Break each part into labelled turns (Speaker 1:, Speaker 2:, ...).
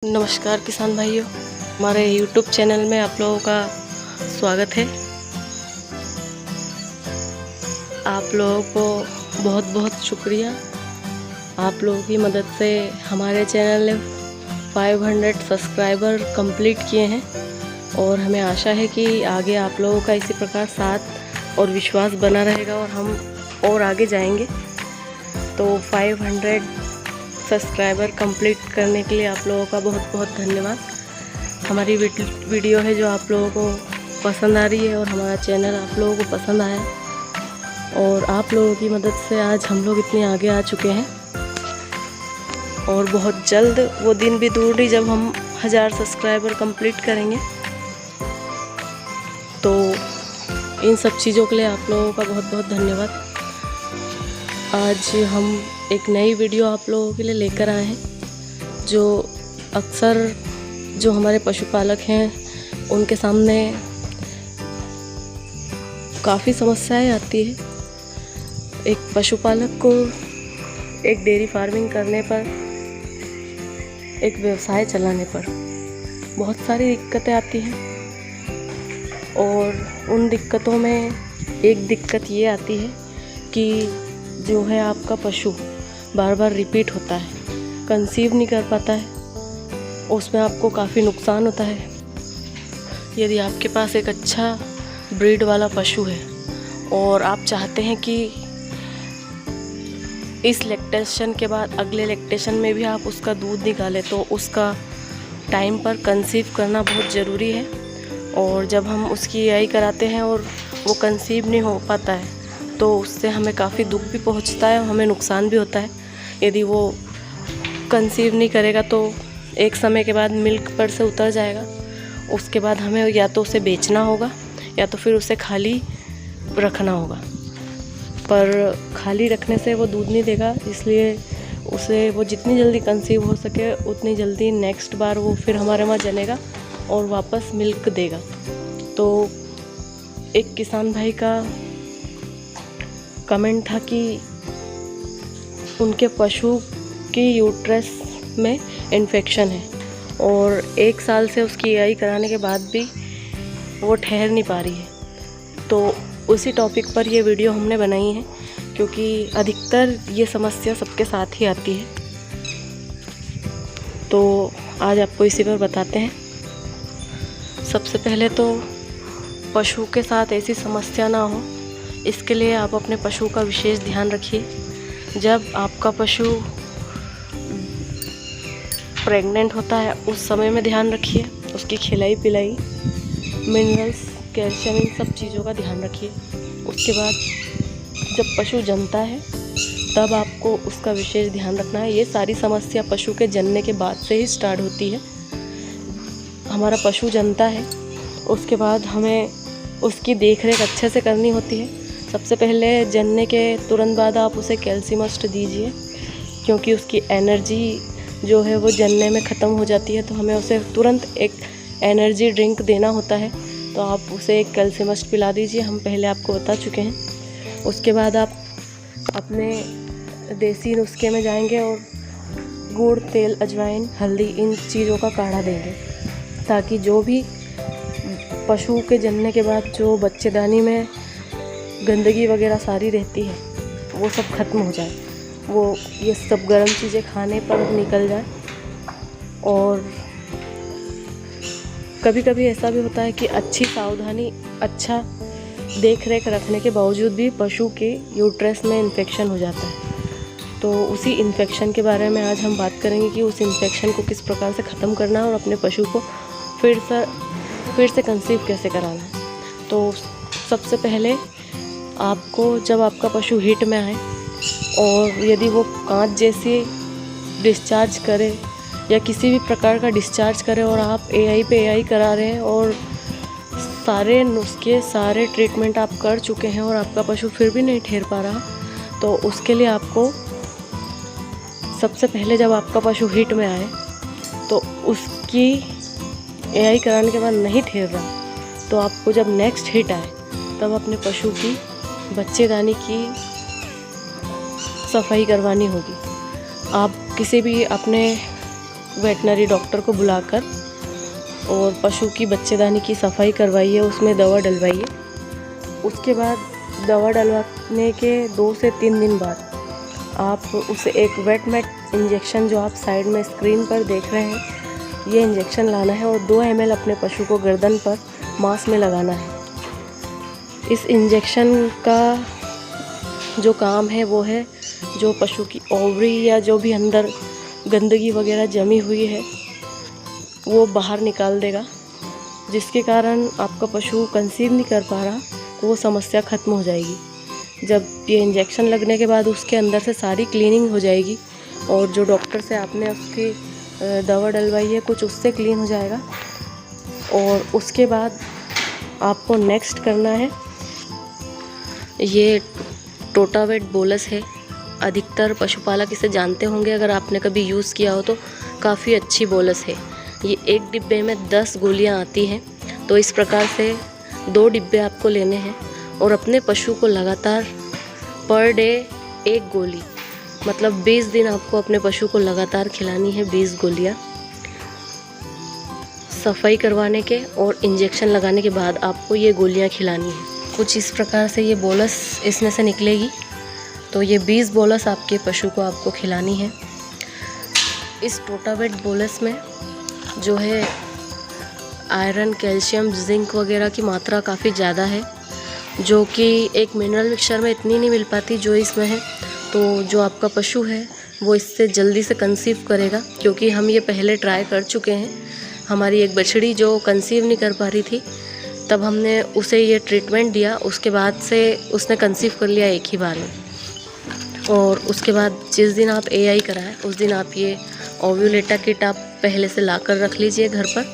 Speaker 1: नमस्कार किसान भाइयों, हमारे YouTube चैनल में आप लोगों का स्वागत है। आप लोगों को बहुत बहुत शुक्रिया। आप लोगों की मदद से हमारे चैनल ने 500 सब्सक्राइबर कंप्लीट किए हैं और हमें आशा है कि आगे आप लोगों का इसी प्रकार साथ और विश्वास बना रहेगा और हम और आगे जाएंगे। तो 500 सब्सक्राइबर कंप्लीट करने के लिए आप लोगों का बहुत बहुत धन्यवाद। हमारी वीडियो है जो आप लोगों को पसंद आ रही है और हमारा चैनल आप लोगों को पसंद आया और आप लोगों की मदद से आज हम लोग इतने आगे आ चुके हैं और बहुत जल्द वो दिन भी दूर नहीं जब हम 1000 सब्सक्राइबर कंप्लीट करेंगे। तो इन सब चीज़ों के लिए आप लोगों का बहुत बहुत धन्यवाद। आज हम एक नई वीडियो आप लोगों के लिए लेकर आए हैं जो अक्सर जो हमारे पशुपालक हैं उनके सामने काफ़ी समस्याएं आती है। एक पशुपालक को एक डेयरी फार्मिंग करने पर, एक व्यवसाय चलाने पर बहुत सारी दिक्कतें आती हैं और उन दिक्कतों में एक दिक्कत ये आती है कि जो है आपका पशु बार बार रिपीट होता है, कंसीव नहीं कर पाता है, उसमें आपको काफ़ी नुकसान होता है। यदि आपके पास एक अच्छा ब्रीड वाला पशु है और आप चाहते हैं कि इस लैक्टेशन के बाद अगले लैक्टेशन में भी आप उसका दूध निकालें, तो उसका टाइम पर कंसीव करना बहुत ज़रूरी है। और जब हम उसकी एआई कराते हैं और वो कंसीव नहीं हो पाता है तो उससे हमें काफ़ी दुख भी पहुंचता है और हमें नुकसान भी होता है। यदि वो कंसीव नहीं करेगा तो एक समय के बाद मिल्क पर से उतर जाएगा। उसके बाद हमें या तो उसे बेचना होगा या तो फिर उसे खाली रखना होगा, पर खाली रखने से वो दूध नहीं देगा, इसलिए उसे वो जितनी जल्दी कंसीव हो सके उतनी जल्दी नेक्स्ट बार वो फिर हमारे वहाँ जनेगा और वापस मिल्क देगा। तो एक किसान भाई का कमेंट था कि उनके पशु की यूट्रस में इन्फेक्शन है और 1 साल से उसकी एआई कराने के बाद भी वो ठहर नहीं पा रही है। तो उसी टॉपिक पर ये वीडियो हमने बनाई है क्योंकि अधिकतर ये समस्या सबके साथ ही आती है। तो आज आपको इसी पर बताते हैं। सबसे पहले तो पशु के साथ ऐसी समस्या ना हो, इसके लिए आप अपने पशु का विशेष ध्यान रखिए। जब आपका पशु प्रेग्नेंट होता है उस समय में ध्यान रखिए, उसकी खिलाई पिलाई, मिनरल्स, कैल्शियम, इन सब चीज़ों का ध्यान रखिए। उसके बाद जब पशु जन्मता है तब आपको उसका विशेष ध्यान रखना है। ये सारी समस्या पशु के जन्मने के बाद से ही स्टार्ट होती है। हमारा पशु जन्मता है, उसके बाद हमें उसकी देखरेख अच्छे से करनी होती है। सबसे पहले जन्मने के तुरंत बाद आप उसे कैल्शियमस्ट दीजिए क्योंकि उसकी एनर्जी जो है वो जन्मने में ख़त्म हो जाती है, तो हमें उसे तुरंत एक एनर्जी ड्रिंक देना होता है। तो आप उसे एक कैल्शियमस्ट पिला दीजिए, हम पहले आपको बता चुके हैं। उसके बाद आप अपने देसी नुस्खे में जाएंगे और गुड़, तेल, अजवाइन, हल्दी, इन चीज़ों का काढ़ा देंगे ताकि जो भी पशु के जन्मने के बाद जो बच्चेदानी में गंदगी वगैरह सारी रहती है वो सब खत्म हो जाए, वो ये सब गर्म चीज़ें खाने पर निकल जाए। और कभी कभी ऐसा भी होता है कि अच्छी सावधानी, अच्छा देख रेख रखने के बावजूद भी पशु के यूट्रस में इन्फेक्शन हो जाता है। तो उसी इन्फेक्शन के बारे में आज हम बात करेंगे कि उस इन्फेक्शन को किस प्रकार से ख़त्म करना है और अपने पशु को फिर से कंसीव कैसे कराना है। तो सबसे पहले आपको जब आपका पशु हीट में आए और यदि वो कांच जैसी डिस्चार्ज करे या किसी भी प्रकार का डिस्चार्ज करे और आप एआई पे एआई करा रहे हैं और सारे नुस्खे, सारे ट्रीटमेंट आप कर चुके हैं और आपका पशु फिर भी नहीं ठहर पा रहा, तो उसके लिए आपको सबसे पहले जब आपका पशु हीट में आए तो उसकी एआई कराने के बाद नहीं ठहर रहा तो आपको जब नेक्स्ट हीट आए तब अपने पशु की बच्चेदानी की सफाई करवानी होगी। आप किसी भी अपने वेटनरी डॉक्टर को बुलाकर और पशु की बच्चेदानी की सफाई करवाइए, उसमें दवा डलवाइए। उसके बाद दवा डलवाने के 2 से 3 दिन बाद आप उसे एक वेट मेट इंजेक्शन, जो आप साइड में स्क्रीन पर देख रहे हैं, ये इंजेक्शन लाना है और 2 ml अपने पशु को गर्दन पर मांस में लगाना है। इस इंजेक्शन का जो काम है वो है जो पशु की ओवरी या जो भी अंदर गंदगी वगैरह जमी हुई है वो बाहर निकाल देगा, जिसके कारण आपका पशु कंसीव नहीं कर पा रहा, वो समस्या ख़त्म हो जाएगी। जब ये इंजेक्शन लगने के बाद उसके अंदर से सारी क्लीनिंग हो जाएगी और जो डॉक्टर से आपने उसकी दवा डलवाई है कुछ उससे क्लीन हो जाएगा। और उसके बाद आपको नेक्स्ट करना है, ये टोटावेट बोलस है। अधिकतर पशुपालक इसे जानते होंगे, अगर आपने कभी यूज़ किया हो तो काफ़ी अच्छी बोलस है। ये एक डिब्बे में 10 गोलियां आती हैं, तो इस प्रकार से 2 डिब्बे आपको लेने हैं और अपने पशु को लगातार पर डे 1 गोली, मतलब 20 दिन आपको अपने पशु को लगातार खिलानी है 20 गोलियां। सफाई करवाने के और इंजेक्शन लगाने के बाद आपको ये गोलियां खिलानी है। कुछ इस प्रकार से ये बोलस इसमें से निकलेगी, तो ये 20 बोलस आपके पशु को आपको खिलानी है। इस टोटावेट बोलस में जो है आयरन, कैल्शियम, जिंक वगैरह की मात्रा काफ़ी ज़्यादा है, जो कि एक मिनरल मिक्सचर में इतनी नहीं मिल पाती जो इसमें है। तो जो आपका पशु है वो इससे जल्दी से कंसीव करेगा, क्योंकि हम ये पहले ट्राई कर चुके हैं। हमारी एक बछड़ी जो कंसीव नहीं कर पा रही थी, तब हमने उसे ये ट्रीटमेंट दिया, उसके बाद से उसने कंसीव कर लिया एक ही बार में। और उसके बाद जिस दिन आप AI कराएं उस दिन आप ये ओव्यूलेटा किट आप पहले से ला कर रख लीजिए घर पर।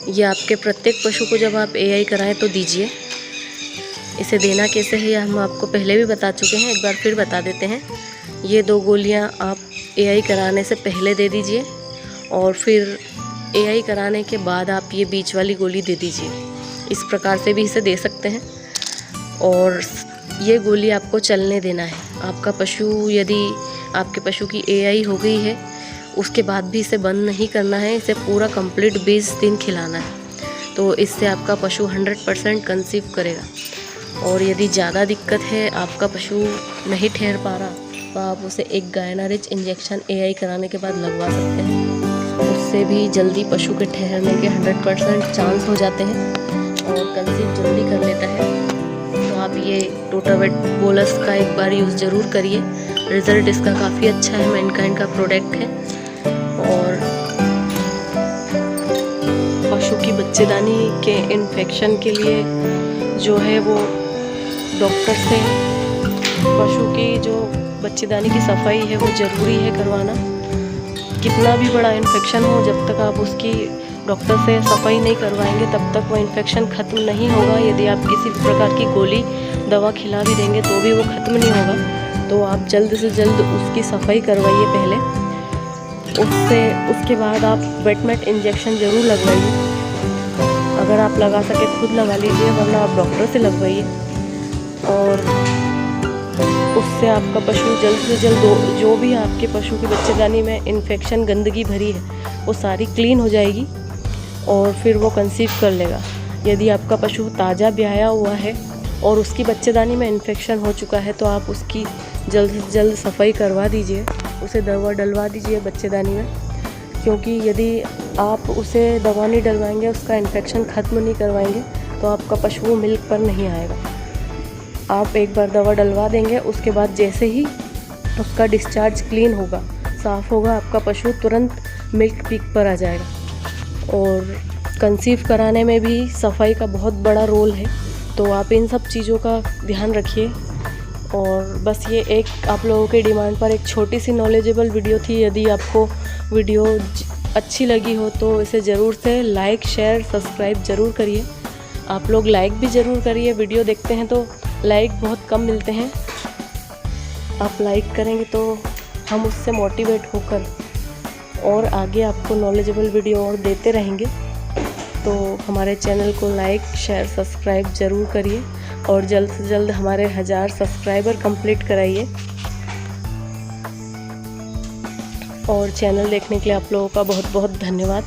Speaker 1: ये आपके प्रत्येक पशु को जब आप AI कराएं तो दीजिए। इसे देना कैसे है यह हम आपको पहले भी बता चुके हैं, एक बार फिर बता देते हैं। ये 2 गोलियां आप AI कराने से पहले दे दीजिए और फिर AI कराने के बाद आप ये बीच वाली गोली दे दीजिए। इस प्रकार से भी इसे दे सकते हैं। और ये गोली आपको चलने देना है। आपका पशु, यदि आपके पशु की AI हो गई है उसके बाद भी इसे बंद नहीं करना है, इसे पूरा कंप्लीट 20 दिन खिलाना है, तो इससे आपका पशु 100% कंसीव करेगा। और यदि ज़्यादा दिक्कत है, आपका पशु नहीं ठहर पा रहा, तो आप उसे एक गायनारिच इंजेक्शन AI कराने के बाद लगवा सकते हैं। उससे भी जल्दी पशु के ठहरने के 100% चांस हो जाते हैं और कंसीव जल्दी कर लेता है। तो आप ये टोटावेट बोलस का एक बार यूज़ ज़रूर करिए, रिज़ल्ट इसका काफ़ी अच्छा है। मैनकाइंड का प्रोडक्ट है और पशु की बच्चेदानी के इन्फेक्शन के लिए जो है वो डॉक्टर से पशु की जो बच्चेदानी की सफाई है वो ज़रूरी है करवाना। कितना भी बड़ा इन्फेक्शन हो, जब तक आप उसकी डॉक्टर से सफाई नहीं करवाएंगे तब तक वो इन्फेक्शन ख़त्म नहीं होगा। यदि आप किसी भी प्रकार की गोली दवा खिला भी देंगे तो भी वो ख़त्म नहीं होगा। तो आप जल्द से जल्द उसकी सफाई करवाइए पहले, उसके बाद आप वेटमेट इंजेक्शन ज़रूर लगवाइए। अगर आप लगा सके खुद लगा लीजिए, वरना आप डॉक्टर से लगवाइए। और उससे आपका पशु जल्द से जल्द जो भी आपके पशु की बच्चेदानी में इन्फेक्शन, गंदगी भरी है, वो सारी क्लीन हो जाएगी और फिर वो कंसीव कर लेगा। यदि आपका पशु ताज़ा ब्याया हुआ है और उसकी बच्चेदानी में इन्फेक्शन हो चुका है, तो आप उसकी जल्द से जल्द सफाई करवा दीजिए, उसे दवा डलवा दीजिए बच्चेदानी में। क्योंकि यदि आप उसे दवा नहीं डलवाएंगे, उसका इन्फेक्शन ख़त्म नहीं करवाएंगे, तो आपका पशु मिल्क पर नहीं आएगा। आप एक बार दवा डलवा देंगे, उसके बाद जैसे ही उसका डिस्चार्ज क्लीन होगा, साफ़ होगा, आपका पशु तुरंत मिल्क पीक पर आ जाएगा। और कंसीव कराने में भी सफाई का बहुत बड़ा रोल है, तो आप इन सब चीज़ों का ध्यान रखिए। और बस ये एक आप लोगों के डिमांड पर एक छोटी सी नॉलेजेबल वीडियो थी। यदि आपको वीडियो अच्छी लगी हो तो इसे ज़रूर से लाइक, शेयर, सब्सक्राइब ज़रूर करिए। आप लोग लाइक भी ज़रूर करिए, वीडियो देखते हैं तो लाइक बहुत कम मिलते हैं। आप लाइक करेंगे तो हम उससे मोटिवेट होकर और आगे आपको नॉलेजेबल वीडियो और देते रहेंगे। तो हमारे चैनल को लाइक, शेयर, सब्सक्राइब ज़रूर करिए और जल्द से जल्द हमारे 1000 सब्सक्राइबर कंप्लीट कराइए। और चैनल देखने के लिए आप लोगों का बहुत बहुत धन्यवाद।